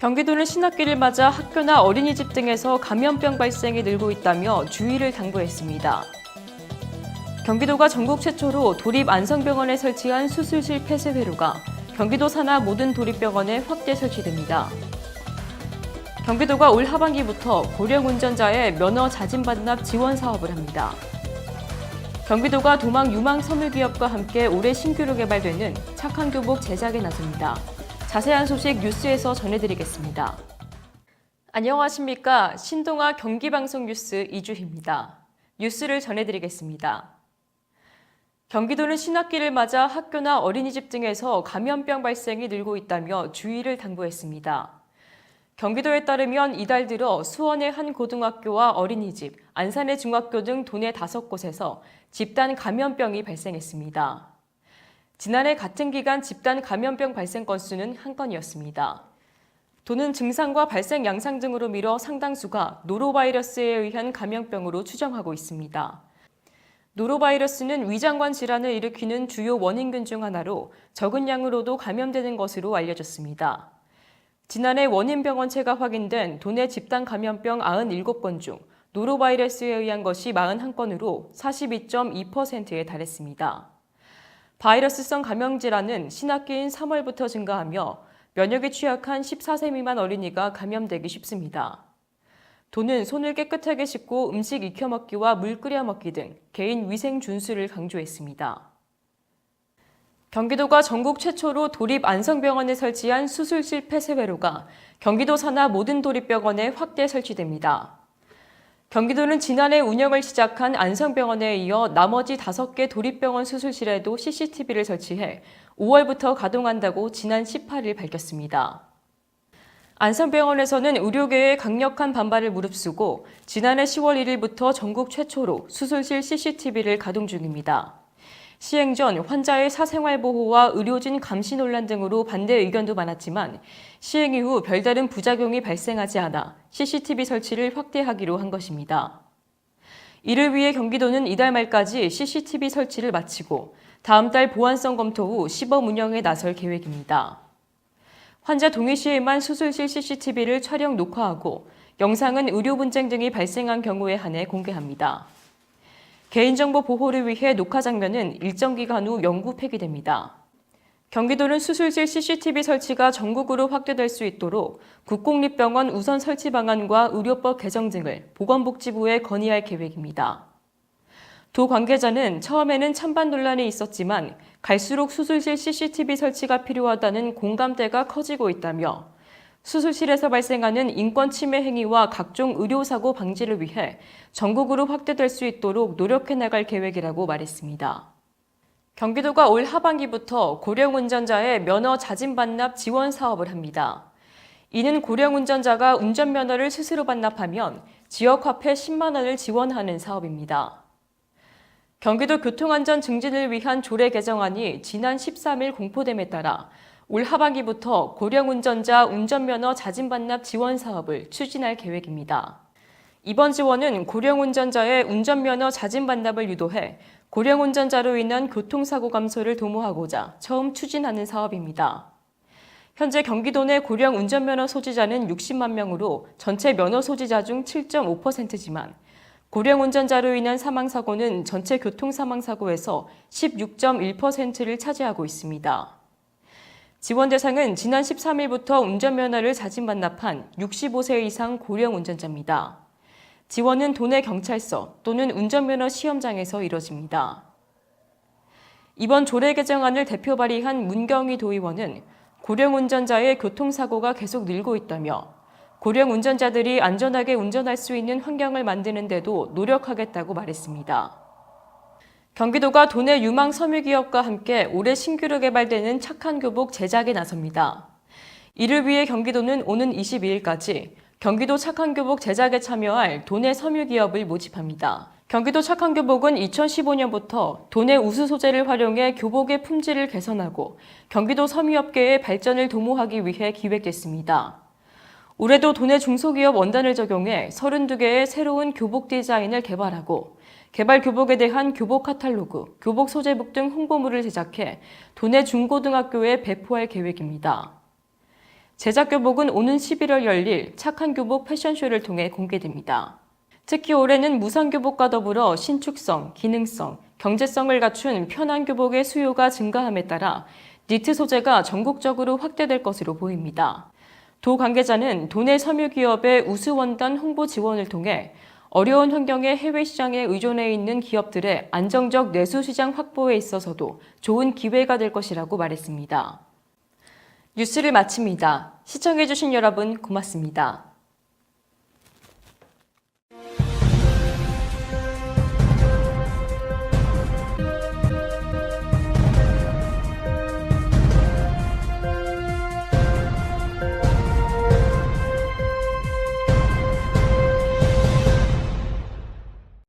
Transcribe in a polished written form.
경기도는 신학기를 맞아 학교나 어린이집 등에서 감염병 발생이 늘고 있다며 주의를 당부했습니다. 경기도가 전국 최초로 도립 안성병원에 설치한 수술실 폐쇄회로가 경기도 산하 모든 도립병원에 확대 설치됩니다. 경기도가 올 하반기부터 고령 운전자의 면허 자진 반납 지원 사업을 합니다. 경기도가 도망 유망 섬유기업과 함께 올해 신규로 개발되는 착한 교복 제작에 나섭니다. 자세한 소식 뉴스에서 전해드리겠습니다. 안녕하십니까. 신동아 경기방송 뉴스 이주희입니다. 뉴스를 전해드리겠습니다. 경기도는 신학기를 맞아 학교나 어린이집 등에서 감염병 발생이 늘고 있다며 주의를 당부했습니다. 경기도에 따르면 이달 들어 수원의 한 고등학교와 어린이집, 안산의 중학교 등 도내 5곳에서 집단 감염병이 발생했습니다. 지난해 같은 기간 집단 감염병 발생 건수는 1건이었습니다. 도는 증상과 발생 양상 등으로 미뤄 상당수가 노로바이러스에 의한 감염병으로 추정하고 있습니다. 노로바이러스는 위장관 질환을 일으키는 주요 원인균 중 하나로 적은 양으로도 감염되는 것으로 알려졌습니다. 지난해 원인병원체가 확인된 도내 집단 감염병 97건 중 노로바이러스에 의한 것이 41건으로 42.2%에 달했습니다. 바이러스성 감염질환은 신학기인 3월부터 증가하며 면역이 취약한 14세 미만 어린이가 감염되기 쉽습니다. 도는 손을 깨끗하게 씻고 음식 익혀 먹기와 물 끓여 먹기 등 개인 위생 준수를 강조했습니다. 경기도가 전국 최초로 도립 안성병원에 설치한 수술실 폐쇄회로가 경기도 산하 모든 도립병원에 확대 설치됩니다. 경기도는 지난해 운영을 시작한 안성병원에 이어 나머지 5개 도립병원 수술실에도 CCTV를 설치해 5월부터 가동한다고 지난 18일 밝혔습니다. 안성병원에서는 의료계의 강력한 반발을 무릅쓰고 지난해 10월 1일부터 전국 최초로 수술실 CCTV를 가동 중입니다. 시행 전 환자의 사생활 보호와 의료진 감시 논란 등으로 반대 의견도 많았지만 시행 이후 별다른 부작용이 발생하지 않아 CCTV 설치를 확대하기로 한 것입니다. 이를 위해 경기도는 이달 말까지 CCTV 설치를 마치고 다음 달 보안성 검토 후 시범 운영에 나설 계획입니다. 환자 동의 시에만 수술실 CCTV를 촬영 녹화하고 영상은 의료 분쟁 등이 발생한 경우에 한해 공개합니다. 개인정보 보호를 위해 녹화 장면은 일정 기간 후 영구 폐기됩니다. 경기도는 수술실 CCTV 설치가 전국으로 확대될 수 있도록 국공립병원 우선 설치 방안과 의료법 개정 등을 보건복지부에 건의할 계획입니다. 도 관계자는 처음에는 찬반 논란이 있었지만 갈수록 수술실 CCTV 설치가 필요하다는 공감대가 커지고 있다며 수술실에서 발생하는 인권 침해 행위와 각종 의료사고 방지를 위해 전국으로 확대될 수 있도록 노력해 나갈 계획이라고 말했습니다. 경기도가 올 하반기부터 고령 운전자의 면허 자진 반납 지원 사업을 합니다. 이는 고령 운전자가 운전면허를 스스로 반납하면 지역화폐 10만 원을 지원하는 사업입니다. 경기도 교통안전 증진을 위한 조례 개정안이 지난 13일 공포됨에 따라 올 하반기부터 고령 운전자 운전면허 자진 반납 지원 사업을 추진할 계획입니다. 이번 지원은 고령 운전자의 운전면허 자진 반납을 유도해 고령 운전자로 인한 교통사고 감소를 도모하고자 처음 추진하는 사업입니다. 현재 경기도 내 고령 운전면허 소지자는 60만 명으로 전체 면허 소지자 중 7.5%지만 고령 운전자로 인한 사망사고는 전체 교통사망사고에서 16.1%를 차지하고 있습니다. 지원 대상은 지난 13일부터 운전면허를 자진 반납한 65세 이상 고령 운전자입니다. 지원은 도내 경찰서 또는 운전면허 시험장에서 이뤄집니다. 이번 조례 개정안을 대표 발의한 문경희 도의원은 고령 운전자의 교통사고가 계속 늘고 있다며 고령 운전자들이 안전하게 운전할 수 있는 환경을 만드는 데도 노력하겠다고 말했습니다. 경기도가 도내 유망 섬유기업과 함께 올해 신규로 개발되는 착한 교복 제작에 나섭니다. 이를 위해 경기도는 오는 22일까지 경기도 착한 교복 제작에 참여할 도내 섬유기업을 모집합니다. 경기도 착한 교복은 2015년부터 도내 우수 소재를 활용해 교복의 품질을 개선하고 경기도 섬유업계의 발전을 도모하기 위해 기획됐습니다. 올해도 도내 중소기업 원단을 적용해 32개의 새로운 교복 디자인을 개발하고 개발 교복에 대한 교복 카탈로그, 교복 소재북 등 홍보물을 제작해 도내 중고등학교에 배포할 계획입니다. 제작 교복은 오는 11월 열릴 착한 교복 패션쇼를 통해 공개됩니다. 특히 올해는 무상 교복과 더불어 신축성, 기능성, 경제성을 갖춘 편한 교복의 수요가 증가함에 따라 니트 소재가 전국적으로 확대될 것으로 보입니다. 도 관계자는 도내 섬유기업의 우수원단 홍보 지원을 통해 어려운 환경의 해외 시장에 의존해 있는 기업들의 안정적 내수 시장 확보에 있어서도 좋은 기회가 될 것이라고 말했습니다. 뉴스를 마칩니다. 시청해주신 여러분 고맙습니다.